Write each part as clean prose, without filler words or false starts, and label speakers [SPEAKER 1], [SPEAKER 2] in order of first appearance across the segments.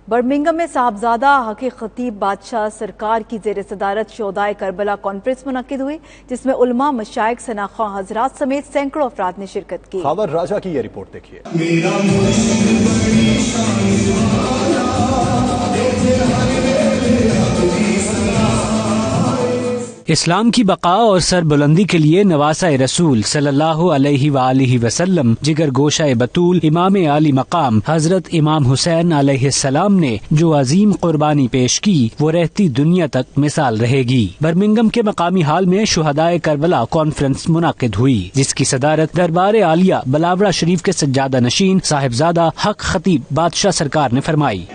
[SPEAKER 1] Birmingham میں صاحبزادہ حق خطیب بادشاہ سرکار کی زیر صدارت شہدائے کربلا کانفرنس منعقد ہوئی، جس میں علماء، مشائخ، ثناخواہ حضرات سمیت سینکڑوں افراد نے شرکت کی۔
[SPEAKER 2] خاور راجہ کی یہ رپورٹ دیکھیے۔
[SPEAKER 3] اسلام کی بقا اور سربلندی کے لیے نواسہ رسول صلی اللہ علیہ وآلہ وسلم، جگر گوشہ بطول، امام عالی مقام حضرت امام حسین علیہ السلام نے جو عظیم قربانی پیش کی وہ رہتی دنیا تک مثال رہے گی۔ برمنگھم کے مقامی ہال میں شہدائے کربلا کانفرنس منعقد ہوئی، جس کی صدارت دربار عالیہ بلاوڑہ شریف کے سجادہ نشین صاحبزادہ حق خطیب بادشاہ سرکار نے فرمائی۔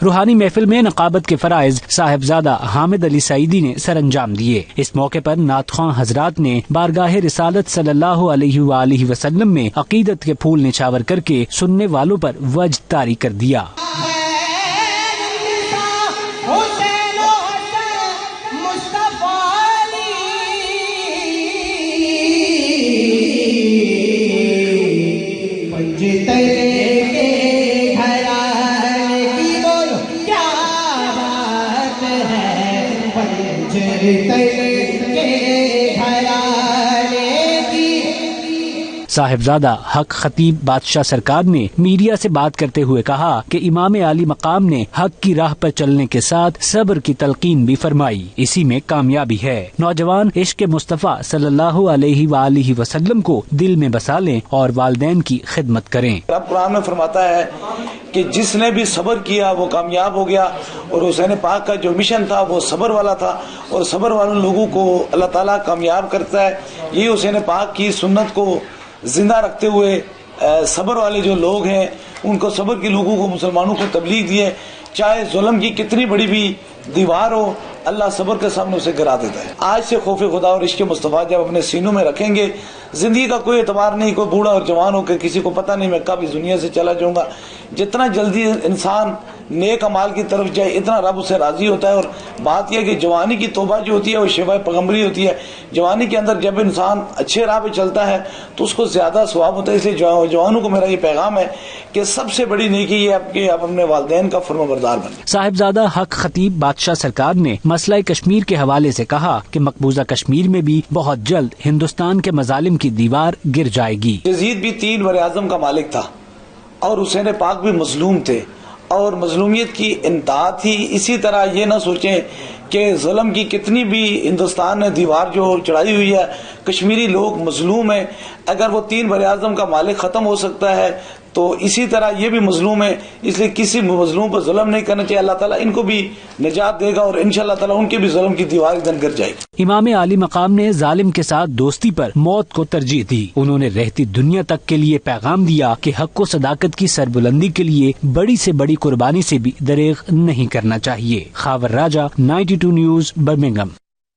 [SPEAKER 3] روحانی محفل میں نقابت کے فرائض صاحبزادہ حامد علی سعیدی نے سر انجام دیے۔ اس موقع پر نعت خواں حضرات نے بارگاہ رسالت صلی اللہ علیہ وآلہ وسلم میں عقیدت کے پھول نچھاور کر کے سننے والوں پر وجد طاری کر دیا۔ صاحبزادہ حق خطیب بادشاہ سرکار نے میڈیا سے بات کرتے ہوئے کہا کہ امام عالی مقام نے حق کی راہ پر چلنے کے ساتھ صبر کی تلقین بھی فرمائی، اسی میں کامیابی ہے۔ نوجوان عشق مصطفیٰ صلی اللہ علیہ وآلہ وسلم کو دل میں بسا لیں اور والدین کی خدمت کریں۔
[SPEAKER 4] رب قرآن میں فرماتا ہے کہ جس نے بھی صبر کیا وہ کامیاب ہو گیا، اور حسین پاک کا جو مشن تھا وہ صبر والا تھا، اور صبر والے لوگوں کو اللہ تعالیٰ کامیاب کرتا ہے۔ یہ حسین پاک کی سنت کو زندہ رکھتے ہوئے صبر والے جو لوگ ہیں ان کو، صبر کے لوگوں کو، مسلمانوں کو تبلیغ دیے، چاہے ظلم کی کتنی بڑی بھی دیوار ہو، اللہ صبر کے سامنے اسے گرا دیتا ہے۔ آج سے خوف خدا اور عشق مصطفیٰ جب اپنے سینوں میں رکھیں گے، زندگی کا کوئی اعتبار نہیں، کوئی بوڑھا اور جوان ہو کے کسی کو پتہ نہیں میں کب اس دنیا سے چلا جاؤں گا۔ جتنا جلدی انسان نیک اعمال کی طرف جائے اتنا رب اسے راضی ہوتا ہے۔ اور بات یہ کہ جوانی کی توبہ جو ہوتی ہے وہ شفا پیغمبری ہوتی ہے۔ جوانی کے اندر جب انسان اچھے راہ پہ چلتا ہے تو اس کو زیادہ ثواب ہوتا ہے۔ اس لیے جوانوں کو میرا یہ پیغام ہے کہ سب سے بڑی نیکی یہ ہے کہ آپ اپنے والدین کا فرمانبردار بنیں۔
[SPEAKER 3] صاحبزادہ حق خطیب بادشاہ سرکار نے مسئلہ کشمیر کے حوالے سے کہا کہ مقبوضہ کشمیر میں بھی بہت جلد ہندوستان کے مظالم کی دیوار گر جائے گی۔
[SPEAKER 4] یزید بھی 3 وزیراعظم کا مالک تھا اور حسین پاک بھی مظلوم تھے، اور مظلومیت کی انتہا تھی۔ اسی طرح یہ نہ سوچیں کہ ظلم کی کتنی بھی ہندوستان نے دیوار جو چڑھائی ہوئی ہے، کشمیری لوگ مظلوم ہیں۔ اگر وہ 3 وزیراعظم کا مالک ختم ہو سکتا ہے تو اسی طرح یہ بھی مظلوم ہے، اس لیے کسی مظلوم پر ظلم نہیں کرنا چاہیے۔ اللہ تعالیٰ ان کو بھی نجات دے گا اور انشاءاللہ تعالیٰ ان کے بھی ظلم کی دیوار ادھر گر جائے گی۔
[SPEAKER 3] امام عالی مقام نے ظالم کے ساتھ دوستی پر موت کو ترجیح دی۔ انہوں نے رہتی دنیا تک کے لیے پیغام دیا کہ حق و صداقت کی سربلندی کے لیے بڑی سے بڑی قربانی سے بھی دریغ نہیں کرنا چاہیے۔ خاور راجہ، 92 نیوز، برمنگھم۔